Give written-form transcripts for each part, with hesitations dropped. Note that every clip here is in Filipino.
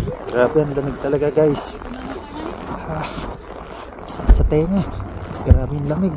Grabe, ang lamig talaga guys. Sakit sa tenga. Grabe ang lamig.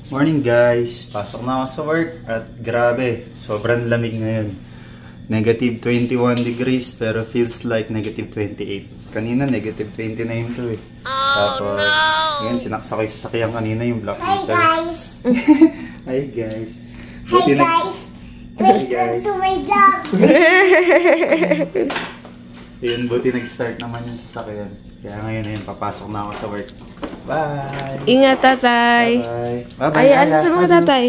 Morning guys! Pasok na ako sa work at grabe, sobrang lamig ngayon. Negative 21 degrees pero feels like negative 28. Kanina negative 29 to eh. Tapos, ngayon sinaksa ko yung sasakyan kanina yung black metal. Hi guys! Hi guys! Hi guys! Welcome to my vlog! Ayun, buti nag-start naman yung sasakyan. Kaya ngayon, papasok na ako sa work. Bye! Ingat, tatay! Bye! Bye! Ay, ano sa mga tatay?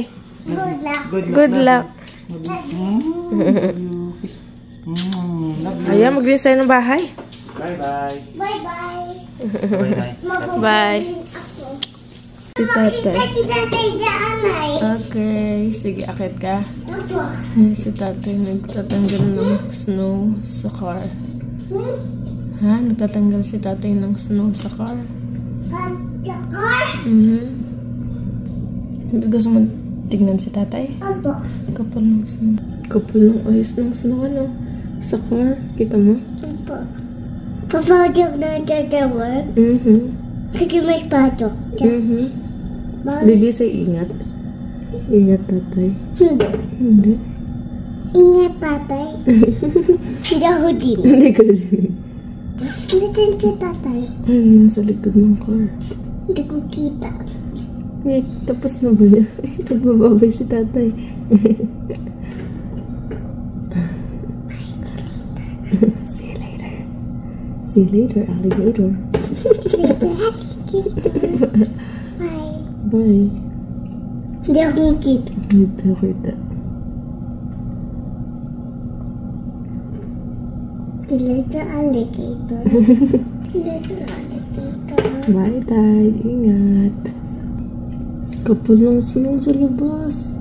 Good luck! Good luck! Ayan, maglinis tayo ng bahay. Bye-bye! Bye-bye! Bye! Si tatay. Si tatay dyan ay. Okay, sige, akit ka. Opo. Si tatay nagtatanggal ng snow sa car. Ha? Nagtatanggal si tatay ng snow sa car? Pagkakar? Gusto mo tignan si tatay? Opo. Kapal ng snow. Kapal ng ayos ng snow, ano? Sa car. Kita mo? Opo. Papatok na tatawag? Kasi may patok. Didi say ingat. Ingat, tatay. Hindi. Hindi. Ingat, tatay. Hindi ako din. Hindi ka din. Nasaan si tatay? Ayun, sa likod ng car. Hindi ko kita. Eh, tapos na ba yan? Nagbababay si tatay. See you later. See you later, alligator. Bye. Bye. Hindi ako kita. Hindi ako kita. Little alligator. Little alligator. Bye, tay. Ingat. Kapal ng snow sa labas.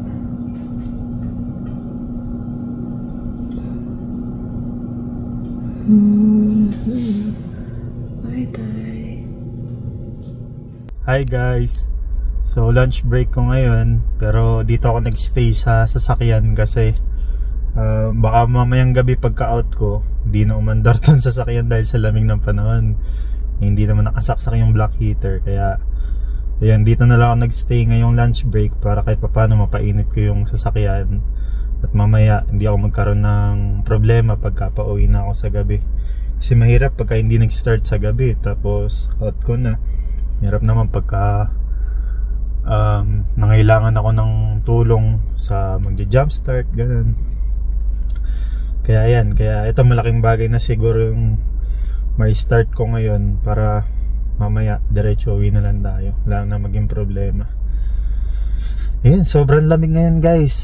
Bye, tay. Hi guys! So lunch break ko ngayon, pero dito ako nagstay sa sasakyan kasi baka mamayang gabi pagka-out ko, hindi na umandar tong sasakyan dahil sa lamig ng panahon. Hindi naman nakasaksak yung black heater, kaya ayan, dito na lang ako nagstay ngayong lunch break para kahit paano mapainit ko yung sasakyan at mamaya hindi ako magkaroon ng problema pagka pauwi na ako sa gabi. Kasi mahirap pagka hindi nag-start sa gabi tapos out ko na. Hirap naman pagka nangailangan ako ng tulong sa magja-jumpstart, ganun. Kaya yan, kaya ito malaking bagay na siguro yung may start ko ngayon para mamaya diretso uwi na lang tayo. Wala na maging problema. Ayan, sobrang lamig ngayon guys.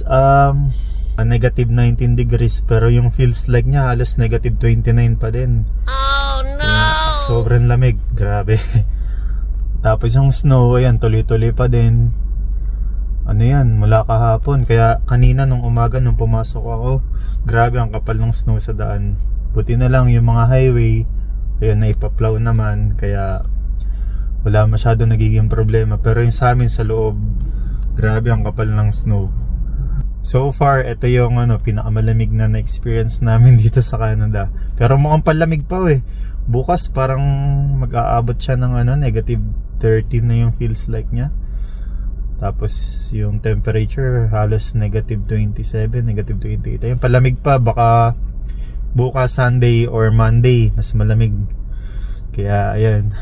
Negative 19 degrees pero yung feels like nya halos negative 29 pa din. Oh no! Sobrang lamig, grabe. Tapos yung snow, ayan, tuloy-tuloy pa din. Ano yan, mula kahapon. Kaya kanina nung umaga nung pumasok ako, grabe ang kapal ng snow sa daan. Buti na lang yung mga highway, ayun, naipaplow naman. Kaya wala masyado nagiging problema. Pero yung sa amin sa loob, grabe ang kapal ng snow. So far, ito yung pinakamalamig na na-experience namin dito sa Canada. Pero mukhang palamig pa eh. Bukas parang mag-aabot siya ng negative 13 na yung feels like niya. Tapos yung temperature halos negative 27, negative 28. Ayun, palamig pa. Baka bukas Sunday or Monday mas malamig. Kaya ayan,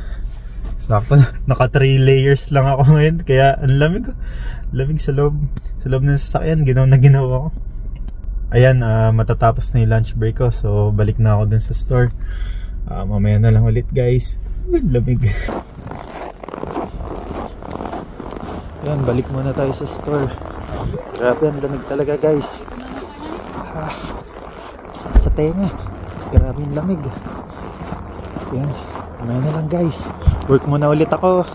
sakto, naka 3 layers lang ako ngayon. Kaya ang lamig. Lamig sa loob ng sasakyan. Ginaw na ginawa ko. Ayan, matatapos na yung lunch break ko. So balik na ako dun sa store. Mamaya na lang ulit guys. Lamig. Yan, balik muna tayo sa store. Grabe, ang lamig talaga guys. Sakit sa tenga. Grabe yung lamig. Yan, umay na lang guys. Work muna ulit ako.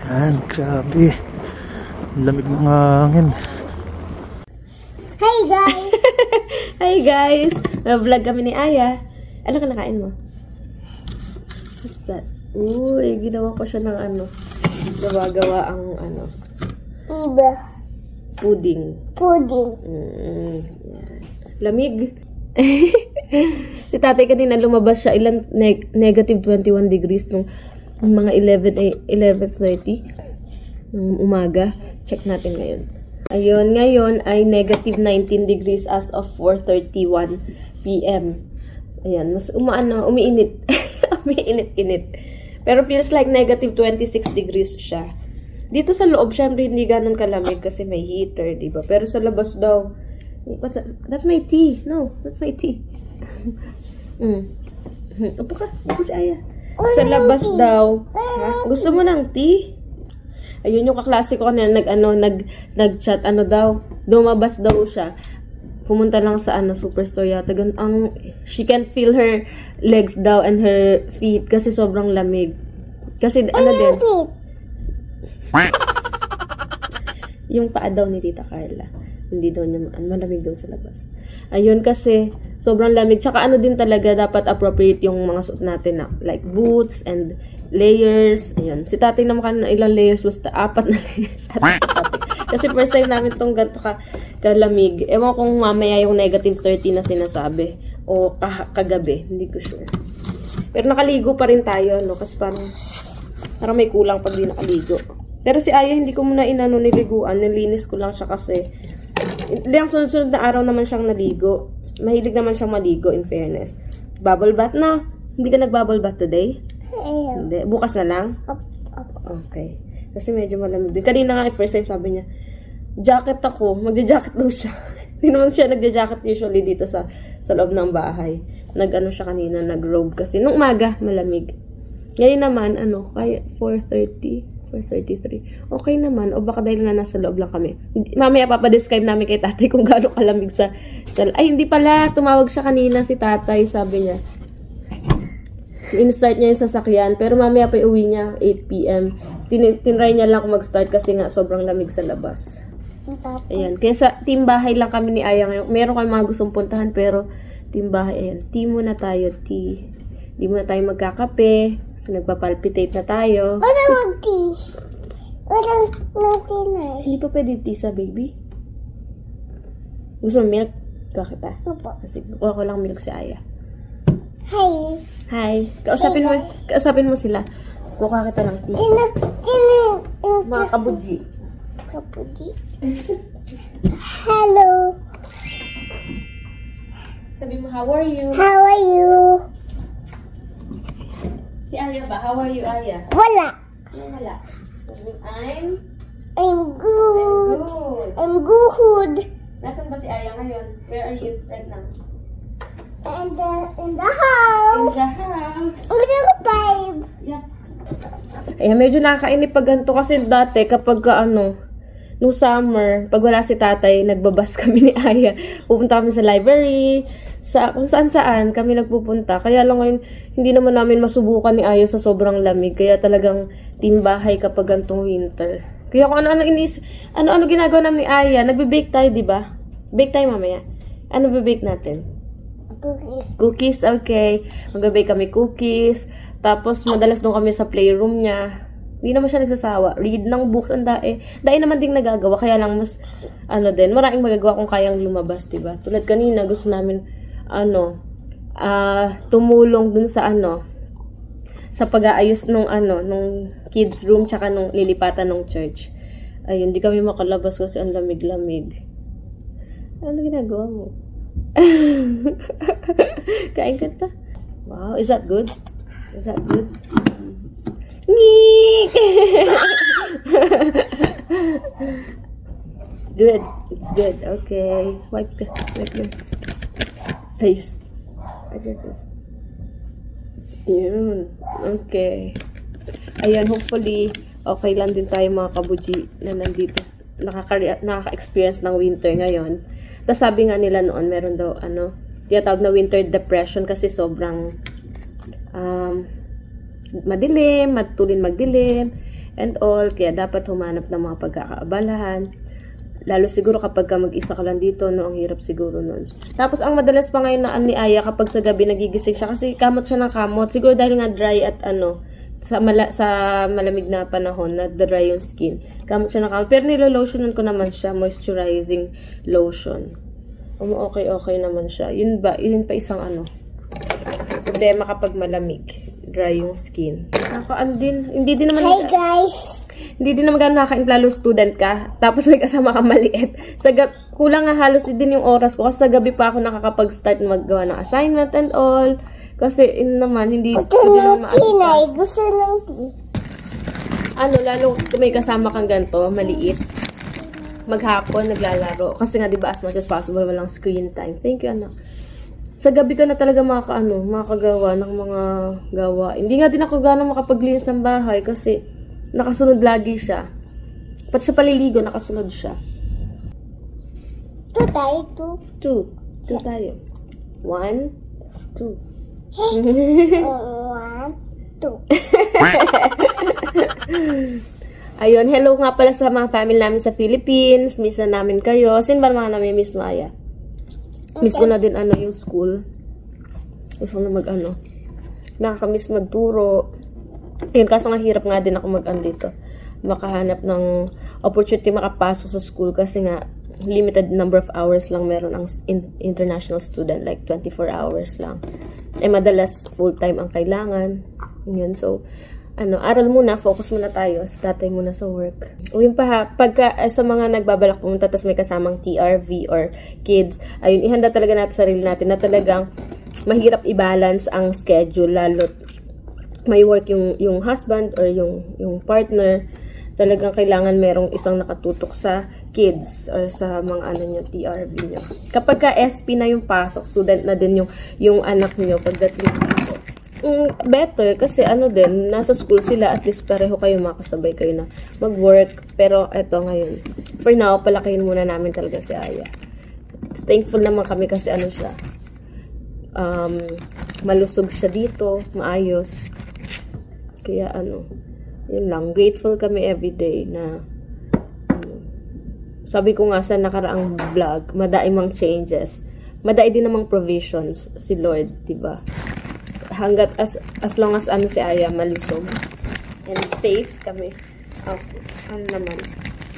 Yan, grabe. Lamig ng hangin. Hi guys! Hi guys! Na-vlog kami ni Aya. Ano ka nakain mo? What's that? Uy, ginawa ko siya ng ano. Gawa-gawa ang ano. Iba. Pudding. Pudding. Yan. Lamig. Si tatay kanina lumabas siya ilang negative 21 degrees nung mga 11:30 ng umaga. Check natin ngayon. Ayun, ngayon ay negative 19 degrees as of 4:31 p.m. Ayan, mas umiinit. Umiinit-init. Pero feels like negative 26 degrees siya. Dito sa loob, syempre hindi ganun kalamig kasi may heater, diba? Pero sa labas daw, what's that? That's my tea. No, that's my tea. Upo ka. Upo si Aya. Sa labas daw. Ha? Gusto mo ng tea? Ayun yung kaklase ko na nag-chat, daw. Lumabas daw siya. Pumunta lang sa superstore yata. She can't feel her legs daw and her feet kasi sobrang lamig. Kasi din. Yung paa daw ni Tita Carla. Hindi daw niya malamig daw sa labas. Ayun kasi sobrang lamig. Tsaka din talaga dapat appropriate yung mga suot natin na like boots and layers. Ayun. Si tatay naman ilang layers, basta 4 na layers. Kasi first time namin itong ganito kalamig. Ewan kung mamaya yung negative 30 na sinasabi. O kagabi. Hindi ko sure. Pero nakaligo pa rin tayo, no? Kasi parang may kulang pag di nakaligo. Pero si Aya, hindi ko muna niliguan. Nilinis ko lang siya kasi ilang sunod-sunod na araw naman siyang naligo. Mahilig naman siyang maligo, in fairness. Bubble bath na. Hindi ka nag-bubble bath today? Hindi. Bukas na lang? Okay. Kasi medyo malamig din. Kanina nga, first time sabi niya, jacket ako. Magja-jacket daw siya. Hindi naman siya nagja-jacket usually dito sa loob ng bahay. Siya kanina, nag-robe kasi. Nung umaga, malamig. Ngayon naman, kaya 4:33. Okay naman. O baka dahil nga nasa loob lang kami. Mamaya papadescribe namin kay tatay kung gaano kalamig sa ay, hindi pala. Tumawag siya kanina si tatay. Sabi niya, in-start niya yung sasakyan. Pero mamaya pa uwi niya, 8 p.m. Tinry niya lang kung mag-start kasi nga sobrang lamig sa labas. Ayan. Kaya sa team bahay lang kami ni Aya ngayon. Meron kami mga gustong puntahan pero team bahay. Ayan. Tea muna tayo. Tea. Hindi muna tayo magkakape. So, nagpapalpitate na tayo. Wala mag-tea. Wala tea na. Hindi pa pwede tea sa baby. Gusto mo milk? Kuha kita. Opo. Kasi kuha ko lang milk si Aya. Hi. Hi. Kausapin mo sila. Kuha kita ng tea. Mga kabuji. Kabuji. Hello. Sabi mo, how are you? How are you? Si Aya ba? How are you, Aya? Wala. Wala. Sabi, I'm good. good. I'm good. Nasaan ba si Aya ngayon? Where are you right now? In the In house. the house. Little babe. Yeah. Ayan, medyo nakakainip pag ganito kasi dati kapag nung summer, pag wala si tatay, nagbabas kami ni Aya. Pupunta kami sa library, kung saan-saan kami nagpupunta. Kaya lang ngayon, hindi naman namin masubukan ni Aya sa sobrang lamig. Kaya talagang team bahay kapag gantong winter. Kaya kung ano-ano ginagawa namin ni Aya, nagbe-bake tayo, di ba? Bake tayo mamaya. Ano bake natin? Cookies, okay. Mag-bake kami cookies. Tapos, madalas doon kami sa playroom niya. Hindi naman siya nagsasawa. Read ng books, ang dae. Dae naman ding nagagawa. Kaya lang mas, maraming magagawa kung kayang lumabas, diba? Tulad kanina, gusto namin, tumulong dun sa, sa pag-aayos nung kids room, tsaka nung lilipatan ng church. Ayun, di kami makalabas kasi ang lamig-lamig. Ano ginagawa mo? Kain ka ta? Wow, is that good? Is that good? Ngeek! Good. It's good. Okay. Wipe your face. Wipe your face. Yun. Okay. Ayan, hopefully, okay lang din tayo mga kabuji na nandito. Nakaka-experience ng winter ngayon. Tapos sabi nga nila noon, meron daw, tinatawag na winter depression kasi sobrang madilim, matulin magdilim, and all. Kaya dapat humanap ng mga pagkakaabalahan. Lalo siguro kapag mag-isa ka lang dito, no, ang hirap siguro nun. Tapos, ang madalas pa ngayon na ni Aya kapag sa gabi nagigising siya, kasi kamot siya ng kamot. Siguro dahil nga dry at sa malamig na panahon, na dry yung skin. Kamot siya ng kamot. Pero nilolotionan ko naman siya, moisturizing lotion. Okay naman siya. Yun pa isang problema kapag malamig. Dry yung skin. Hindi din naman... Hi guys! Hindi din naman gano'n nakakain, lalo student ka. Tapos may kasama ka maliit. Kulang nga halos din yung oras ko. Kasi sa gabi pa ako nakakapag-start maggawa ng assignment and all. Kasi naman, hindi naman maasikas. Gusto ng tea. Lalo kung may kasama kang ganito, maliit. Maghapon, naglalaro. Kasi nga, diba, as much as possible, walang screen time. Thank you, anak. Sa gabi ka na talaga makakagawa ng mga gawa. Hindi nga din ako gano'ng makapaglinis ng bahay kasi nakasunod lagi siya. Pati sa paliligo, nakasunod siya. 2 tayo, 2 tayo. 1, 2. 1, 2. Ayun, hello nga pala sa mga family namin sa Philippines. Miss na namin kayo. Sino ba mga namin miss, Maya? Miss ko na din yung school. Gusto ko na nakakamiss magturo. Yun, kaso nga hirap nga din ako dito. Makahanap ng opportunity makapasok sa school kasi nga limited number of hours lang meron ang international student, like 24 hours lang. Madalas full-time ang kailangan. Yun, so, aral muna, focus muna tayo, tatay muna sa work. O yun pa pagka sa mga nagbabalak pumunta, tas may kasamang TRV or kids, ayun, ihanda talaga natin sarili natin na talagang mahirap i-balance ang schedule, lalo may work yung husband or yung partner, talagang kailangan merong isang nakatutok sa kids or sa mga nyo, TRV nyo. Kapag ka SP na yung pasok, student na din yung anak nyo pagdating dito. Better kasi din, nasa school sila, at least pareho kayo, makasabay kayo na mag-work. Pero eto ngayon, for now, palakihin muna namin talaga si Aya. Thankful naman kami kasi siya, malusog siya dito, maayos. Kaya yun lang, grateful kami everyday na sabi ko nga sa nakaraang vlog, madai mang changes, madai din namang provisions si Lord, diba? Hanggat as long as si Aya malusog and safe kami, okay, naman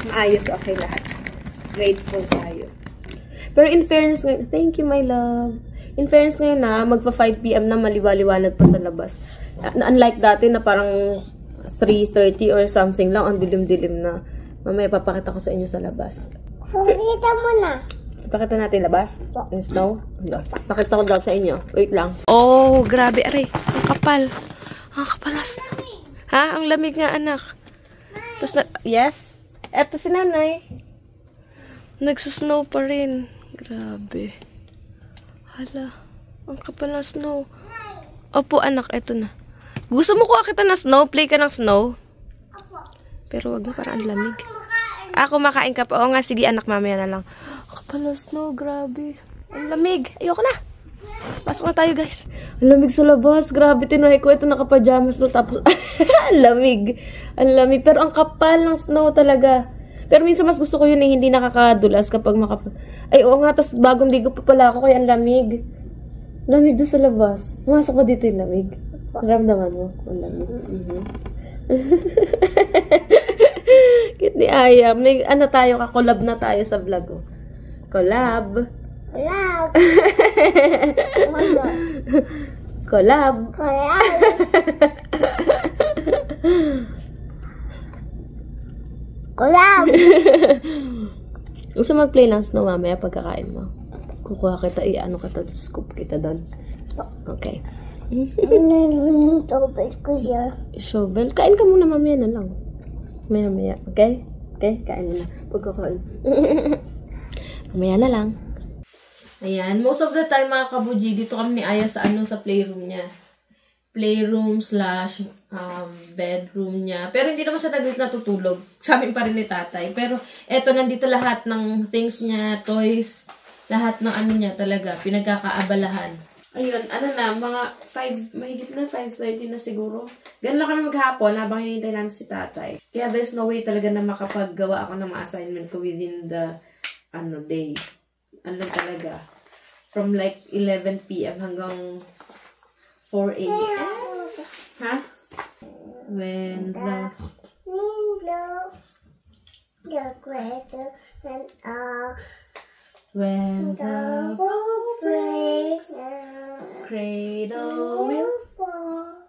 maayos, okay lahat, grateful tayo. Pero in fairness, thank you my love, in fairness ngayon magpa 5 PM na, maliwaliwanag pa sa labas. Unlike dati na parang 3:30 or something lang, ang dilim-dilim na. Mamaya papakita ko sa inyo sa labas. Pakita mo na. Pakita natin labas? Yung snow? Pakita ko daw sa inyo. Wait lang. Oh, grabe. Aray, ang kapal. Ang kapal na snow. Ha? Ang lamig nga, anak. Tapos yes? Eto si nanay. Nagsusnow pa rin. Grabe. Hala. Ang kapal na snow. Opo, anak. Eto na. Gusto mo kuha kita ng snow? Play ka ng snow? Pero wag na, parang ang lamig. Kumakain ka pa. Oo nga, sige anak, mamaya na lang. Kapal na snow, grabe. Ang lamig. Ayoko na. Pasok na tayo, guys. Ang lamig sa labas. Grabe, tinuhay ko. Ito nakapajamas no. Tapos, ang lamig. Ang lamig. Pero ang kapal ng snow talaga. Pero minsan mas gusto ko yun hindi nakakadulas kapag makapal. Ay, oo nga. Tapos bagong ligo pa pala ako, kaya ang lamig. Lamig doon sa labas. Masok ko dito yung lamig. Naramdaman mo? Ang lamig. Cute ni Aya. May tayo, kakolab na tayo sa vlog. Oh. Collab. Collab. Collab. Collab. Collab. Gusto mag-play ng snow mamaya pagkakain mo. Kukuha kita, scoop kita doon. Okay. Ano tubig ko siya? Shovel. Kain ka muna mamaya na lang. Maya. Okay? Okay, kain na. Pagkakain. Mamaya na lang. Ayan. Most of the time mga kabuji, dito kami ni Aya sa sa playroom niya. playroom slash bedroom niya. Pero hindi naman siya natutulog. Sa amin pa rin ni tatay. Pero eto, nandito lahat ng things niya, toys, lahat ng ano niya talaga, pinagkakaabalahan. Ayun, ano na, mga 5, mahigit na 5:30 na siguro. Ganun lang kami maghapon habang hinihintay namin si tatay. Kaya there's no way talaga na makapaggawa ako ng mga assignment ko within the day. Ano talaga. From like 11 p.m. hanggang 4 a.m. Ha? When the wind blows, the cradle and when the boat breaks, cradle will fall,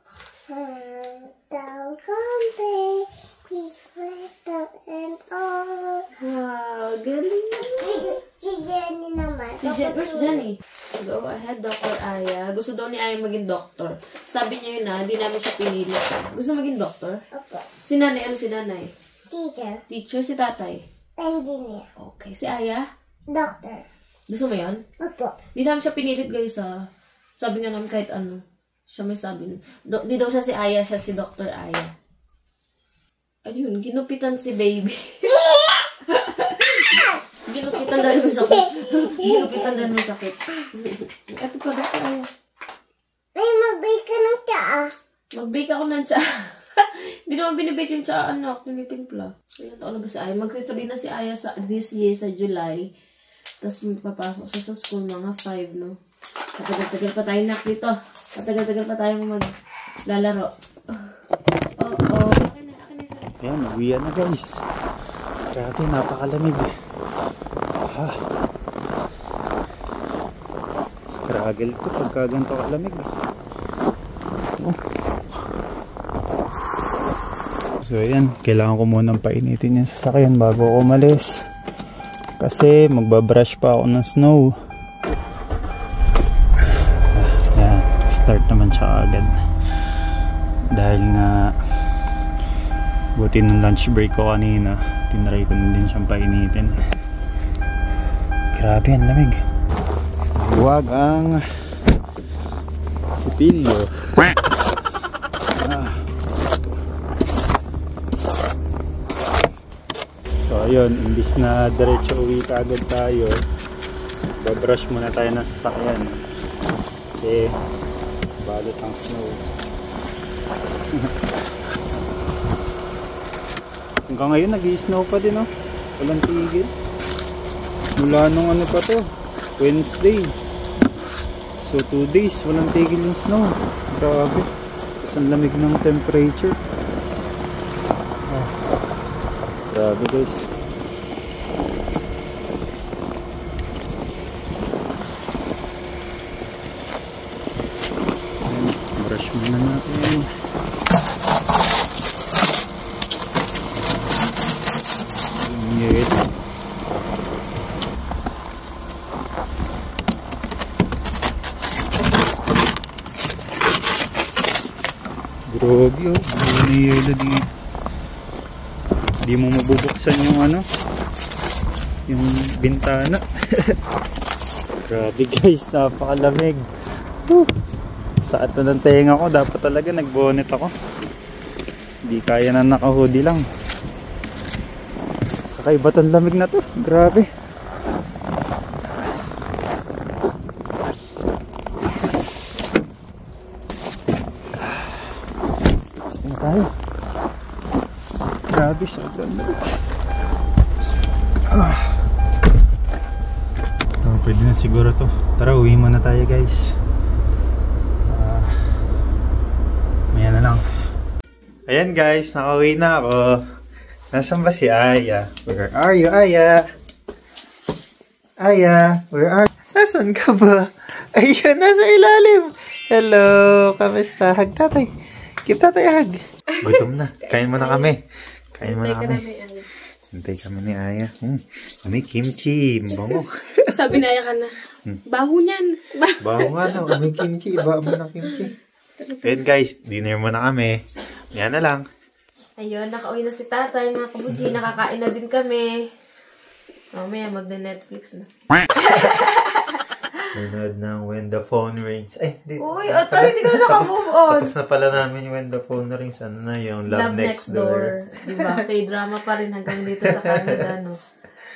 and down come baby, sweat and all. wow, galing. Si Jenny naman. Where's Jenny? Go ahead, Dr. Aya. Gusto daw ni Aya maging doktor. Sabi niya yun na, hindi namin siya pinilit. Gusto maging doktor? Opo. Si nanay, ano si nanay? Teacher. Teacher, si tatay? Engineer. Okay, si Aya? Doctor. Gusto mo yan? Opo. Hindi namin siya pinilit, guys, ha. Sabi nga namin kahit ano. Siya may sabi. Di daw siya si Aya, siya si Dr. Aya. Ayun, ginupitan si baby. Ginupitan dahil may sakit. Ginupitan dahil may sakit. Ito pa, Dr. Aya. Ay, mag-bake ka ng tsaa. Mag-bake ako ng tsaa. Hindi naman binibake yung tsaa, anak. Tinitimpla. Ilan taon na ba si Aya? Magsasabi na si Aya sa this year, sa July. Tapos papasok siya sa school, mga 5, no? Katagal-tagal pa tayo dito. Katagal-tagal pa tayong maglalaro. Oh. Akin na isa. Ayan, uwian na guys. Grabe, napakalamig. Struggle to pagka ganito kalamig. So ayan, kailangan ko munang painitin yung sasakyan bago ako umalis. Kasi magbabrush pa ako ng snow. Ayan, start naman siya agad. Dahil nga buti ng lunch break ko kanina, tinry ko na din siyang painitin. Grabe, ang lamig. Huwag ang sipilyo. So ayun, imbis na diretso uwi agad tayo, babrush muna tayo ng sasakyan kasi balot ang snow. Hanggang ngayon nag-i-snow pa din, oh. Walang tigil. Mula nung ano pa to, Wednesday. So 2 days walang tigil yung snow. Grabe. Tapos ang lamig ng temperature. Grabe guys. Brush muna natin. Ingat. Grabe, oh. Yelo dito. Hindi mo mabubuksan yung ano, yung bintana. Grabe guys, napakalamig. Saat na ng tenga ko, dapat talaga nagbonet ako. Hindi kaya na naka-hoodie lang. Kakaibat ang lamig na to, grabe. Sige na tayo. Grabe, sobrang lamig. Pwede na siguro to. Tara, uwi muna tayo guys. Maya na lang. Ayan guys, nakauwi na ako. Nasaan ba si Aya? Where are you, Aya? Aya, where are you? Nasaan ka ba? Ayun, nasa ilalim. Hello, kamusta? Hag tatay. Kita tatay, hag. Gutom na. Kain mo na kami. Kain mo na kami. Hintay kami ni Aya. May kimchi. Bango. Sabi na Aya ka na. Baho niyan. Baho nga no. May kimchi. Iba mo ng kimchi. Then guys, dinner muna kami. Yan na lang. Ayun, nakauwi na si tatay, mga kabuji. Nakakain na din kami. Mamaya magna-Netflix na. Nanood ng When the Phone Rings. Ay, Uy, hindi ka na naka-move on. Tapos na pala namin yung When the Phone Rings. Ano na yung Love Next Door. Diba? K-drama pa rin hanggang dito sa Canada, no?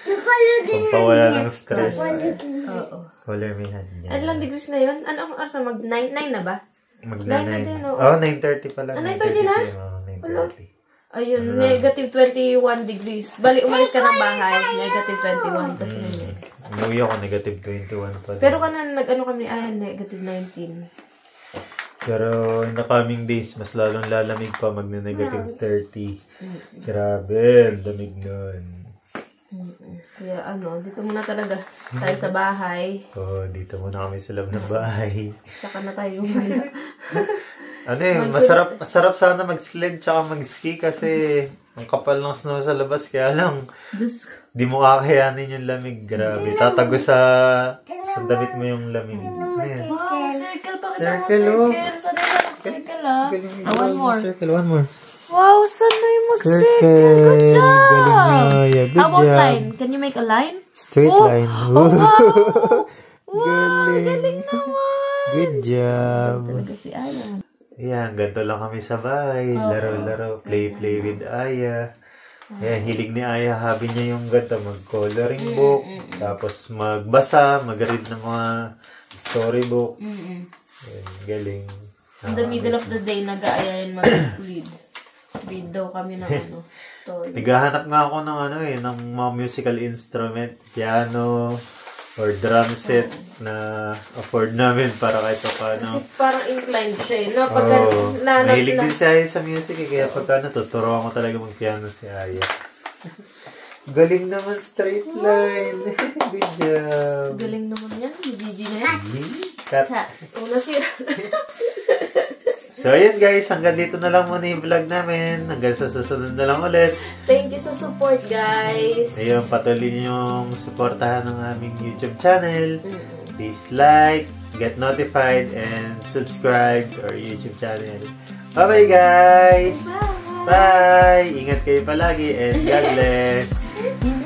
Pampawala ng stress. Oo. Color me hand niya. Ano lang degrees na yun? Ano asa? Mag 9 na ba? Magna 9. din, oo. 9:30 pala. 9:30 na? 9:30. Ayun, negative 21 degrees. Bali, umalis ka ng bahay, negative 21 kasi yun. Umuwi ako, negative 21 pa. Pero nag-ano kami, negative 19. Pero in the coming days, mas lalong lalamig pa, magna-negative 30. Grabe, ang damig nun. Kaya dito muna talaga tayo sa bahay. Dito muna kami sa loob ng bahay. Saka na tayo gumala. Masarap sana mag-sled tsaka mag-ski kasi ang kapal ng snow sa labas, kaya lang di mo kakayanin yung lamig. Grabe, tatago sa damit mo yung lamig. Wow, circle pa kita Circle, mo, circle. Sanay na mag-circle, one more. One more. Wow, sanay mag-circle. Good job! Galing, good How about job. line? Can you make a line? Straight line. Wow! Galing. Galing naman! Good job. Talaga si Aya. Ayan, ganito lang kami sa bahay. Laro-laro, play with Aya. Ayan, hilig ni Aya, habi niya yung ganito, mag-coloring book, tapos magbasa, mag-read ng mga storybook. Ayan, galing. In the middle of the day, nag-aaya yan mag-read. Read daw kami ng story. Naghahanap nga ako ng ng mga musical instrument, piano, or drum set na afford namin para kahit paano. Kasi parang inclined siya Mahilig din si Aya sa music kaya pagka natuturuan ko talaga mag-piano si Aya. Galing naman, straight line. Good job. Galing naman yan. Gigi na yan. Cut. Nasira. So, ayan guys, hanggang dito na lang muna yung vlog namin. Hanggang sa susunod na lang ulit. Thank you sa support, guys. Ayun, patuloy niyong suportahan ng aming YouTube channel. Please like, get notified, and subscribe to our YouTube channel. Bye-bye guys! Bye! Ingat kayo palagi and God bless!